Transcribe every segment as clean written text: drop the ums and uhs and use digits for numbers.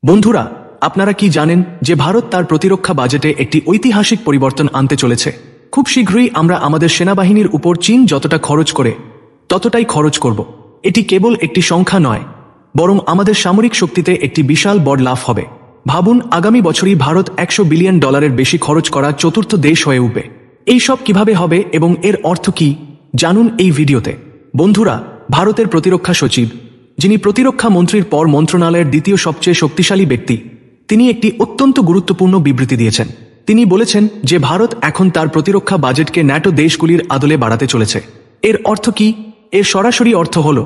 বন্ধুরা, আপনারা কি জানেন যে ভারত তার প্রতিরক্ষা বাজেটে একটি ঐতিহাসিক পরিবর্তন আনতে চলেছে? খুব শীঘ্রই আমরা আমাদের সেনাবাহিনীর উপর চীন যতটা খরচ করে ততটাই খরচ করব। এটি কেবল একটি সংখ্যা নয়, বরং আমাদের সামরিক শক্তিতে একটি বিশাল বড় লাভ হবে। ভাবুন, আগামী বছরই ভারত $100 বিলিয়ন বেশি খরচ করা চতুর্থ দেশ হয়ে উঠবে। এই সব কিভাবে হবে এবং এর অর্থ কি জানুন এই ভিডিওতে। বন্ধুরা, ভারতের প্রতিরক্ষা সচিব, যিনি প্রতিরক্ষা মন্ত্রীর পর মন্ত্রণালয়ের দ্বিতীয় সবচেয়ে শক্তিশালী ব্যক্তি, তিনি একটি অত্যন্ত গুরুত্বপূর্ণ বিবৃতি দিয়েছেন। তিনি বলেছেন যে ভারত এখন তার প্রতিরক্ষা বাজেটকে ন্যাটো দেশগুলির আদলে বাড়াতে চলেছে। এর অর্থ কি? এর সরাসরি অর্থ হল,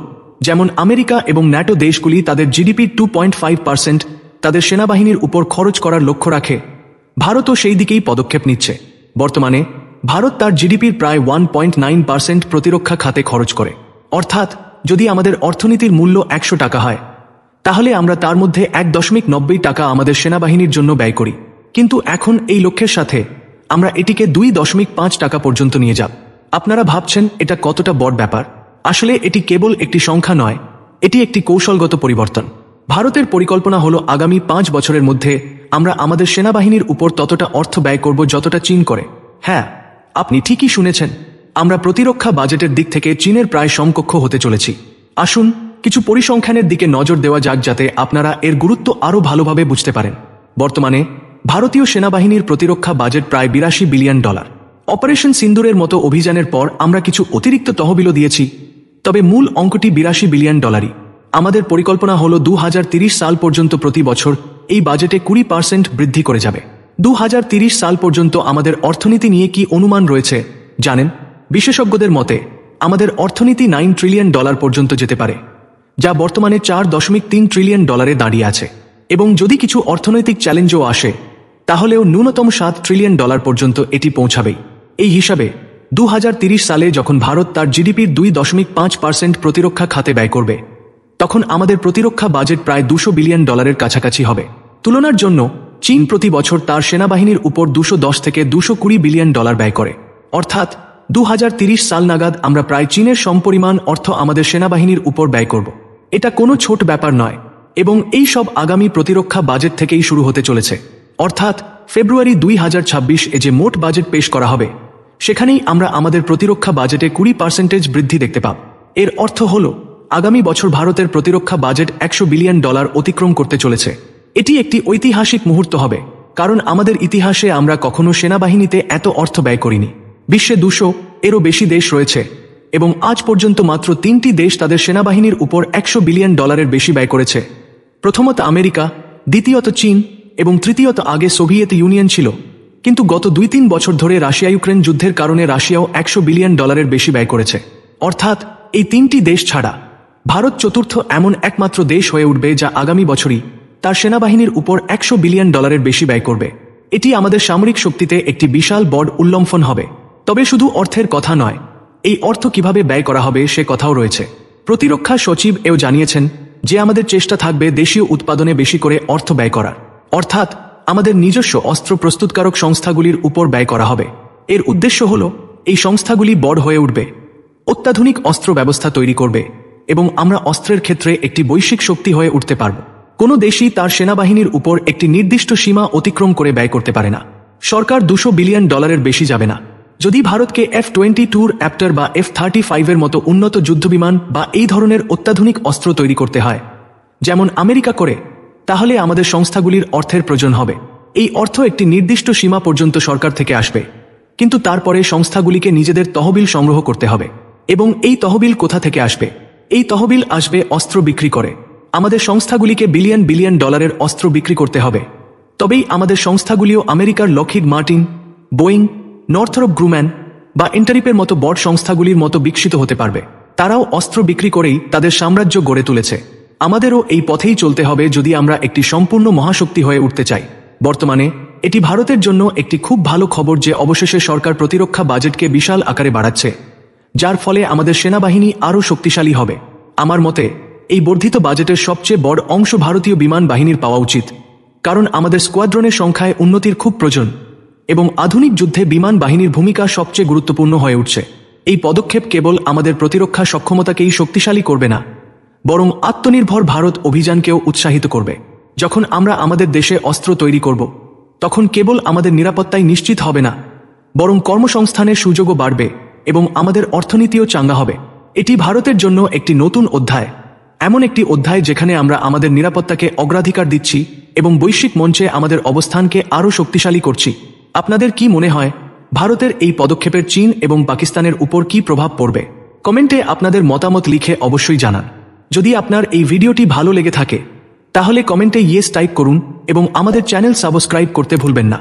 যেমন আমেরিকা এবং ন্যাটো দেশগুলি তাদের জিডিপির 2.5% তাদের সেনাবাহিনীর উপর খরচ করার লক্ষ্য রাখে, ভারতও সেই দিকেই পদক্ষেপ নিচ্ছে। বর্তমানে ভারত তার জিডিপির প্রায় 1.9% প্রতিরক্ষা খাতে খরচ করে। অর্থাৎ যদি আমাদের অর্থনীতির মূল্য 100 টাকা হয়, তাহলে আমরা তার মধ্যে 1.90 টাকা আমাদের সেনাবাহিনীর জন্য ব্যয় করি। কিন্তু এখন এই লক্ষ্যের সাথে আমরা এটিকে 2.5 টাকা পর্যন্ত নিয়ে যাব। আপনারা ভাবছেন এটা কতটা বড় ব্যাপার? আসলে এটি কেবল একটি সংখ্যা নয়, এটি একটি কৌশলগত পরিবর্তন। ভারতের পরিকল্পনা হলো আগামী 5 বছরের মধ্যে আমরা আমাদের সেনাবাহিনীর উপর ততটা অর্থ ব্যয় করব যতটা চীন করে। হ্যাঁ, আপনি ঠিকই শুনেছেন, আমরা প্রতিরক্ষা বাজেটের দিক থেকে চীনের প্রায় সমকক্ষ হতে চলেছি। আসুন কিছু পরিসংখ্যানের দিকে নজর দেওয়া যাক, যাতে আপনারা এর গুরুত্ব আরও ভালোভাবে বুঝতে পারেন। বর্তমানে ভারতীয় সেনাবাহিনীর প্রতিরক্ষা বাজেট প্রায় $82 বিলিয়ন। অপারেশন সিন্দুরের মতো অভিযানের পর আমরা কিছু অতিরিক্ত তহবিলও দিয়েছি, তবে মূল অঙ্কটি $82 বিলিয়ন। আমাদের পরিকল্পনা হল 2030 সাল পর্যন্ত প্রতি বছর এই বাজেটে 20% বৃদ্ধি করে যাবে। 2030 সাল পর্যন্ত আমাদের অর্থনীতি নিয়ে কি অনুমান রয়েছে জানেন? বিশেষজ্ঞদের মতে আমাদের অর্থনীতি $9 ট্রিলিয়ন পর্যন্ত যেতে পারে, যা বর্তমানে $4.3 ট্রিলিয়ন দাঁড়িয়ে আছে। এবং যদি কিছু অর্থনৈতিক চ্যালেঞ্জও আসে, তাহলেও ন্যূনতম $7 ট্রিলিয়ন পর্যন্ত এটি পৌঁছাবেই। এই হিসাবে 2030 সালে যখন ভারত তার জিডিপির 2.5% প্রতিরক্ষা খাতে ব্যয় করবে, তখন আমাদের প্রতিরক্ষা বাজেট প্রায় $200 বিলিয়ন কাছাকাছি হবে। তুলনার জন্য চীন প্রতি বছর তার সেনাবাহিনীর উপর $210 থেকে $220 বিলিয়ন ব্যয় করে। অর্থাৎ 2030 সাল নাগাদ আমরা প্রায় চীনের সমপরিমাণ অর্থ আমাদের সেনাবাহিনীর উপর ব্যয় করব। এটা কোনো ছোট ব্যাপার নয়, এবং এই সব আগামী প্রতিরক্ষা বাজেট থেকেই শুরু হতে চলেছে। অর্থাৎ ফেব্রুয়ারি 2026-এ যে মোট বাজেট পেশ করা হবে, সেখানেই আমরা আমাদের প্রতিরক্ষা বাজেটে 20% বৃদ্ধি দেখতে পাব। এর অর্থ হল আগামী বছর ভারতের প্রতিরক্ষা বাজেট $100 বিলিয়ন অতিক্রম করতে চলেছে। এটি একটি ঐতিহাসিক মুহূর্ত হবে, কারণ আমাদের ইতিহাসে আমরা কখনো সেনাবাহিনীতে এত অর্থ ব্যয় করিনি। বিশ্বে 200-এরও বেশি দেশ রয়েছে, এবং আজ পর্যন্ত মাত্র 3টি দেশ তাদের সেনাবাহিনীর উপর $100 বিলিয়ন বেশি ব্যয় করেছে। প্রথমত আমেরিকা, দ্বিতীয়ত চীন এবং তৃতীয়ত আগে সোভিয়েত ইউনিয়ন ছিল। কিন্তু গত 2-3 বছর ধরে রাশিয়া ইউক্রেন যুদ্ধের কারণে রাশিয়াও $100 বিলিয়ন বেশি ব্যয় করেছে। অর্থাৎ এই 3টি দেশ ছাড়া ভারত চতুর্থ এমন একমাত্র দেশ হয়ে উঠবে যা আগামী বছরই তার সেনাবাহিনীর উপর $100 বিলিয়ন বেশি ব্যয় করবে। এটি আমাদের সামরিক শক্তিতে একটি বিশাল বড় উল্লম্ফন হবে। তবে শুধু অর্থের কথা নয়, এই অর্থ কিভাবে ব্যয় করা হবে সে কথাও রয়েছে। প্রতিরক্ষা সচিব এও জানিয়েছেন যে আমাদের চেষ্টা থাকবে দেশীয় উৎপাদনে বেশি করে অর্থ ব্যয় করার। অর্থাৎ আমাদের নিজস্ব অস্ত্র প্রস্তুতকারক সংস্থাগুলির উপর ব্যয় করা হবে। এর উদ্দেশ্য হল এই সংস্থাগুলি বড় হয়ে উঠবে, অত্যাধুনিক অস্ত্র ব্যবস্থা তৈরি করবে, এবং আমরা অস্ত্রের ক্ষেত্রে একটি বৈশ্বিক শক্তি হয়ে উঠতে পারব। কোনো দেশই তার সেনাবাহিনীর উপর একটি নির্দিষ্ট সীমা অতিক্রম করে ব্যয় করতে পারে না। সরকার $200 বিলিয়ন বেশি যাবে না। যদি ভারতকে F-22 র্যাপ্টর বা F-35-এর মতো উন্নত যুদ্ধবিমান বা এই ধরনের অত্যাধুনিক অস্ত্র তৈরি করতে হয়, যেমন আমেরিকা করে, তাহলে আমাদের সংস্থাগুলির অর্থের প্রয়োজন হবে। এই অর্থ একটি নির্দিষ্ট সীমা পর্যন্ত সরকার থেকে আসবে, কিন্তু তারপরে সংস্থাগুলিকে নিজেদের তহবিল সংগ্রহ করতে হবে। এবং এই তহবিল কোথা থেকে আসবে? এই তহবিল আসবে অস্ত্র বিক্রি করে। আমাদের সংস্থাগুলিকে বিলিয়ন বিলিয়ন ডলারের অস্ত্র বিক্রি করতে হবে, তবেই আমাদের সংস্থাগুলিও আমেরিকার Lockheed Martin, Boeing, Northrop Grumman বা এন্টারিপের মতো বড় সংস্থাগুলির মতো বিকশিত হতে পারবে। তারাও অস্ত্র বিক্রি করেই তাদের সাম্রাজ্য গড়ে তুলেছে। আমাদেরও এই পথেই চলতে হবে যদি আমরা একটি সম্পূর্ণ মহাশক্তি হয়ে উঠতে চাই। বর্তমানে এটি ভারতের জন্য একটি খুব ভালো খবর যে অবশেষে সরকার প্রতিরক্ষা বাজেটকে বিশাল আকারে বাড়াচ্ছে, যার ফলে আমাদের সেনাবাহিনী আরও শক্তিশালী হবে। আমার মতে এই বর্ধিত বাজেটের সবচেয়ে বড় অংশ ভারতীয় বিমান বাহিনীর পাওয়া উচিত, কারণ আমাদের স্কোয়াড্রনের সংখ্যায় উন্নতির খুব প্রয়োজন, এবং আধুনিক যুদ্ধে বিমান বাহিনীর ভূমিকা সবচেয়ে গুরুত্বপূর্ণ হয়ে উঠছে। এই পদক্ষেপ কেবল আমাদের প্রতিরক্ষা সক্ষমতাকেই শক্তিশালী করবে না, বরং আত্মনির্ভর ভারত অভিযানকেও উৎসাহিত করবে। যখন আমরা আমাদের দেশে অস্ত্র তৈরি করব তখন কেবল আমাদের নিরাপত্তাই নিশ্চিত হবে না, বরং কর্মসংস্থানের সুযোগও বাড়বে এবং আমাদের অর্থনীতিও চাঙ্গা হবে। এটি ভারতের জন্য একটি নতুন অধ্যায়, এমন একটি অধ্যায় যেখানে আমরা আমাদের নিরাপত্তাকে অগ্রাধিকার দিচ্ছি এবং বৈশ্বিক মঞ্চে আমাদের অবস্থানকে আরও শক্তিশালী করছি। আপনাদের কি মনে হয়, ভারতের এই পদক্ষেপের চীন এবং পাকিস্তানের উপর কি প্রভাব পড়বে? কমেন্টে আপনাদের মতামত লিখে অবশ্যই জানান। যদি আপনার এই ভিডিওটি ভালো লেগে থাকে তাহলে কমেন্টে ইয়েস টাইপ করুন এবং আমাদের চ্যানেল সাবস্ক্রাইব করতে ভুলবেন না।